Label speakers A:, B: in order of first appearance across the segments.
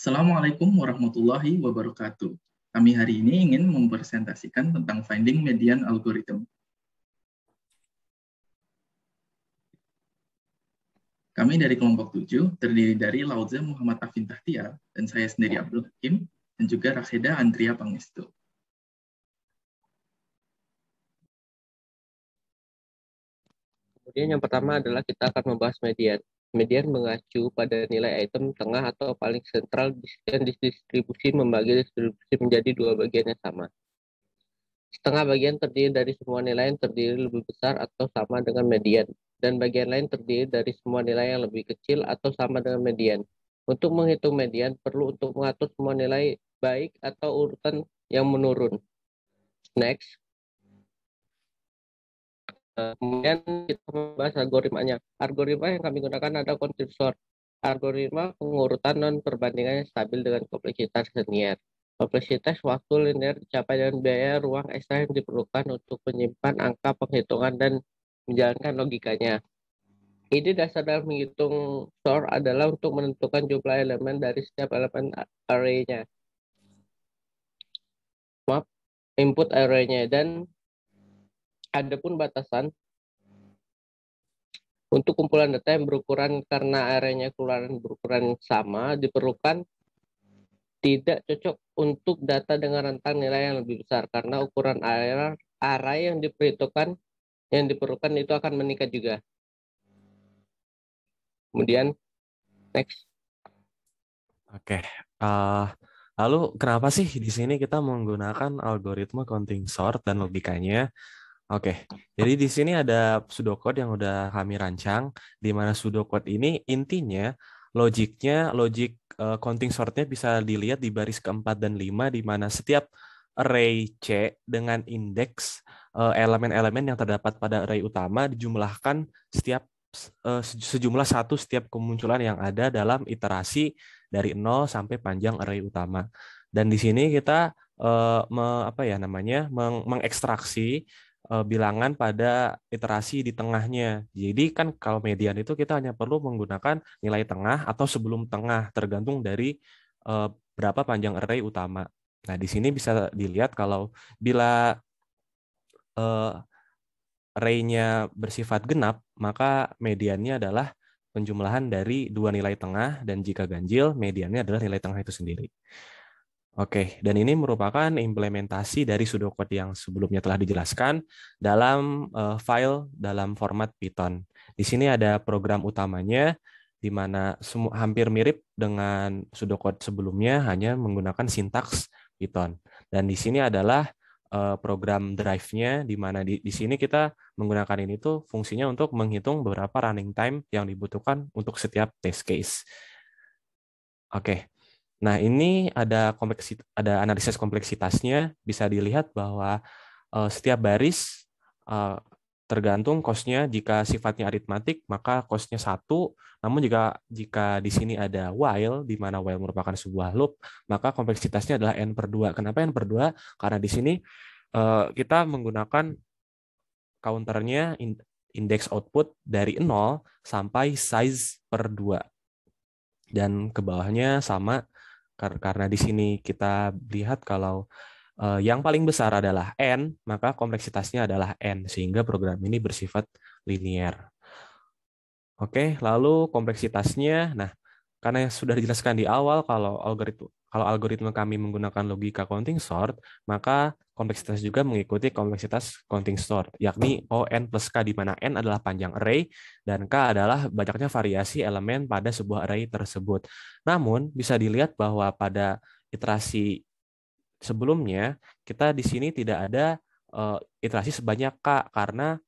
A: Assalamualaikum warahmatullahi wabarakatuh. Kami hari ini ingin mempresentasikan tentang finding median algorithm. Kami dari kelompok 7 terdiri dari Lauza Muhammad Afin Tahtiar dan saya sendiri Abdul Hakim dan juga Rakheda Andria Pangestu.
B: Kemudian yang pertama adalah kita akan membahas median. Median mengacu pada nilai item tengah atau paling sentral dan distribusi membagi distribusi menjadi dua bagian yang sama. Setengah bagian terdiri dari semua nilai yang terdiri lebih besar atau sama dengan median, dan bagian lain terdiri dari semua nilai yang lebih kecil atau sama dengan median. Untuk menghitung median, perlu untuk mengatur semua nilai baik atau urutan yang menurun. Next. Kemudian kita membahas algoritmanya. Algoritma yang kami gunakan adalah continuous sort. Algoritma pengurutan non-perbandingan yang stabil dengan kompleksitas linear. Kompleksitas waktu linear dicapai dengan biaya ruang ekstra yang diperlukan untuk menyimpan angka penghitungan dan menjalankan logikanya. Ide dasar dalam menghitung sort adalah untuk menentukan jumlah elemen dari setiap elemen array-nya. Input array-nya, dan adapun batasan untuk kumpulan data yang berukuran karena array-nya berukuran sama diperlukan tidak cocok untuk data dengan rentang nilai yang lebih besar karena ukuran array yang diperlukan itu akan meningkat juga. Kemudian next.
C: Oke. Lalu kenapa sih di sini kita menggunakan algoritma counting sort dan logikanya? Oke, jadi di sini ada pseudocode yang udah kami rancang, di mana pseudocode ini intinya logik counting sortnya bisa dilihat di baris keempat dan 5, di mana setiap array C dengan indeks elemen-elemen yang terdapat pada array utama dijumlahkan sejumlah satu setiap kemunculan yang ada dalam iterasi dari 0 sampai panjang array utama. Dan di sini kita mengekstraksi bilangan pada iterasi di tengahnya. Jadi kan kalau median itu kita hanya perlu menggunakan nilai tengah atau sebelum tengah, tergantung dari berapa panjang array utama. Nah, di sini bisa dilihat kalau bila array-nya bersifat genap, maka mediannya adalah penjumlahan dari dua nilai tengah, dan jika ganjil, mediannya adalah nilai tengah itu sendiri. Oke, dan ini merupakan implementasi dari pseudocode yang sebelumnya telah dijelaskan dalam file dalam format Python. Di sini ada program utamanya, di mana hampir mirip dengan pseudocode sebelumnya, hanya menggunakan sintaks Python. Dan di sini adalah program drive-nya, di mana di sini kita menggunakan ini tuh fungsinya untuk menghitung beberapa running time yang dibutuhkan untuk setiap test case. Oke. Nah, ini ada analisis kompleksitasnya. Bisa dilihat bahwa setiap baris tergantung cost-nya. Jika sifatnya aritmatik, maka cost-nya 1. Namun jika di sini ada while, di mana while merupakan sebuah loop, maka kompleksitasnya adalah n/2. Kenapa n/2? Karena di sini kita menggunakan counternya indeks output dari 0 sampai size per 2. Dan ke bawahnya sama, karena di sini kita lihat kalau yang paling besar adalah n, maka kompleksitasnya adalah n, sehingga program ini bersifat linear. Oke, lalu kompleksitasnya, nah karena sudah dijelaskan di awal kalau algoritma kami menggunakan logika counting sort, maka kompleksitas juga mengikuti kompleksitas counting sort, yakni ON plus K, di mana N adalah panjang array dan K adalah banyaknya variasi elemen pada sebuah array tersebut. Namun, bisa dilihat bahwa pada iterasi sebelumnya, kita di sini tidak ada iterasi sebanyak K, karena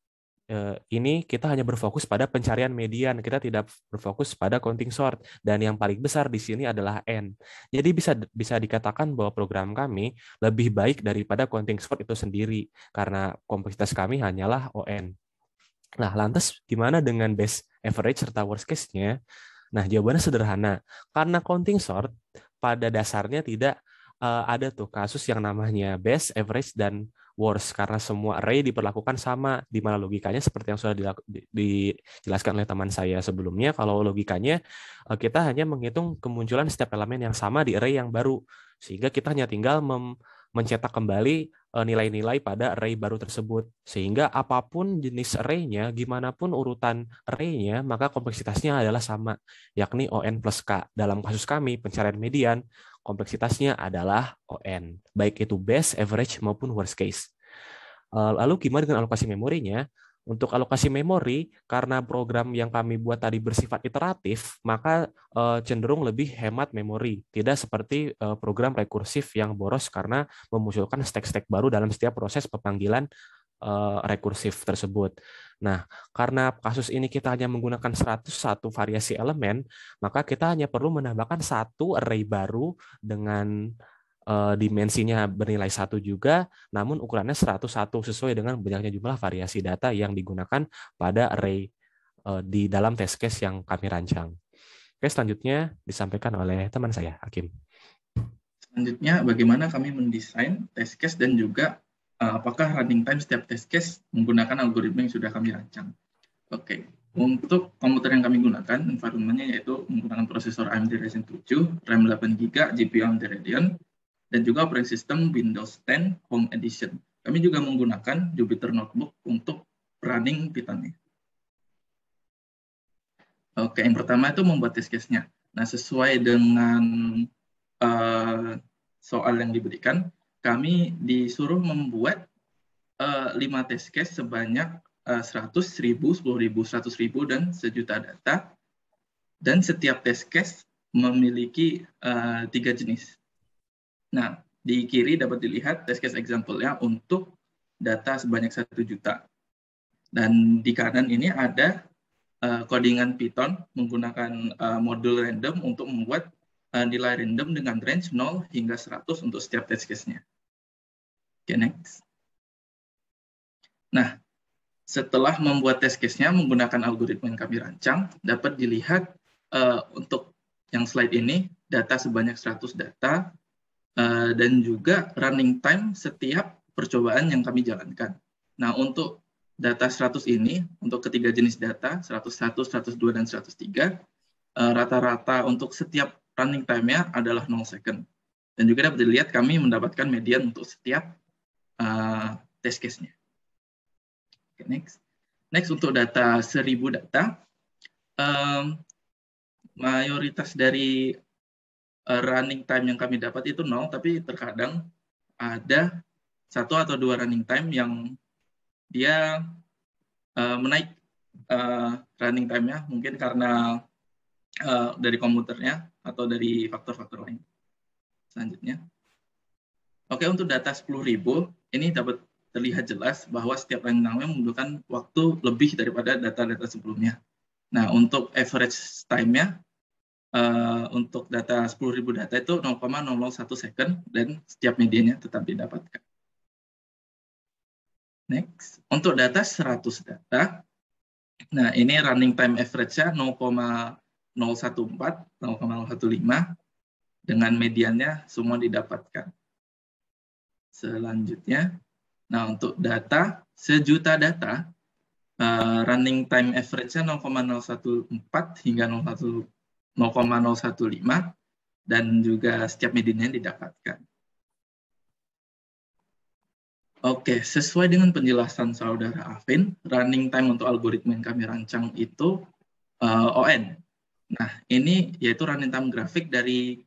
C: ini kita hanya berfokus pada pencarian median, kita tidak berfokus pada counting sort, dan yang paling besar di sini adalah n. Jadi bisa dikatakan bahwa program kami lebih baik daripada counting sort itu sendiri karena kompleksitas kami hanyalah on. Nah, lantas gimana dengan best average serta worst case-nya? Nah, jawabannya sederhana. Karena counting sort pada dasarnya tidak ada tuh kasus yang namanya best average dan worst karena semua array diperlakukan sama, di mana logikanya seperti yang sudah dijelaskan oleh teman saya sebelumnya. Kalau logikanya kita hanya menghitung kemunculan setiap elemen yang sama di array yang baru, sehingga kita hanya tinggal mencetak kembali nilai-nilai pada array baru tersebut. Sehingga apapun jenis array-nya, gimana pun urutan array-nya, maka kompleksitasnya adalah sama, yakni ON plus K. Dalam kasus kami, pencarian median, kompleksitasnya adalah ON, baik itu best, average, maupun worst case. Lalu gimana dengan alokasi memorinya? Untuk alokasi memori, karena program yang kami buat tadi bersifat iteratif, maka cenderung lebih hemat memori. Tidak seperti program rekursif yang boros karena memunculkan stack-stack baru dalam setiap proses pemanggilan rekursif tersebut. Nah, karena kasus ini kita hanya menggunakan 101 variasi elemen, maka kita hanya perlu menambahkan satu array baru dengan dimensinya bernilai 1 juga, namun ukurannya 101 sesuai dengan banyaknya jumlah variasi data yang digunakan pada array di dalam test case yang kami rancang. Oke, selanjutnya disampaikan oleh teman saya, Hakim.
A: Selanjutnya, bagaimana kami mendesain test case dan juga apakah running time setiap test case menggunakan algoritma yang sudah kami rancang. Oke, untuk komputer yang kami gunakan, environment-nya yaitu menggunakan prosesor AMD Ryzen 7, RAM 8GB, GPU AMD Radeon, dan juga operating system Windows 10 Home Edition. Kami juga menggunakan Jupyter Notebook untuk running Python-nya. Oke, yang pertama itu membuat test case-nya. Nah, sesuai dengan soal yang diberikan, kami disuruh membuat 5 test case sebanyak 100, 1000, 10.000, 100.000, dan sejuta data. Dan setiap test case memiliki 3 jenis. Nah, di kiri dapat dilihat test case example-nya untuk data sebanyak 1 juta. Dan di kanan ini ada codingan Python menggunakan modul random untuk membuat nilai random dengan range 0 hingga 100 untuk setiap test case-nya. Oke, next. Nah, setelah membuat test case-nya menggunakan algoritma yang kami rancang, dapat dilihat untuk yang slide ini, data sebanyak 100 data, dan juga running time setiap percobaan yang kami jalankan. Nah, untuk data 100 ini, untuk ketiga jenis data, 101, 102, dan 103, rata-rata untuk setiap running time-nya adalah 0 second. Dan juga dapat dilihat kami mendapatkan median untuk setiap test case-nya. Okay, next. Next, untuk data 1000 data, mayoritas dari running time yang kami dapat itu 0, tapi terkadang ada 1 atau 2 running time yang dia menaik running time-nya, mungkin karena dari komputernya atau dari faktor-faktor lain. Selanjutnya. Oke, untuk data 10.000, ini dapat terlihat jelas bahwa setiap running time-nya membutuhkan waktu lebih daripada data-data sebelumnya. Nah, untuk average time-nya, untuk data 10.000 data itu 0,001 second dan setiap medianya tetap didapatkan. Next, untuk data 100 data, nah ini running time average-nya 0,014, 0,015, dengan mediannya semua didapatkan. Selanjutnya, nah untuk data sejuta data, running time average-nya 0,014 hingga 0,015, dan juga setiap mediannya didapatkan. Oke, sesuai dengan penjelasan saudara Afin, running time untuk algoritma yang kami rancang itu ON. Nah, ini yaitu running time grafik dari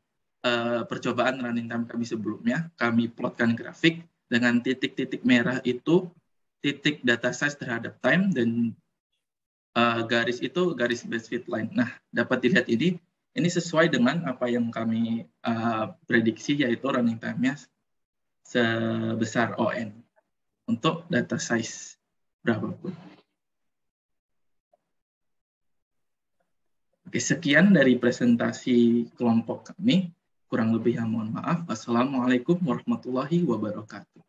A: percobaan running time kami sebelumnya. Kami plotkan grafik dengan titik-titik merah itu titik data size terhadap time, dan garis itu garis base fit line. Nah, dapat dilihat ini sesuai dengan apa yang kami prediksi, yaitu running time-nya sebesar ON untuk data size berapapun. Oke, sekian dari presentasi kelompok kami. Kurang lebih mohon maaf. Wassalamualaikum warahmatullahi wabarakatuh.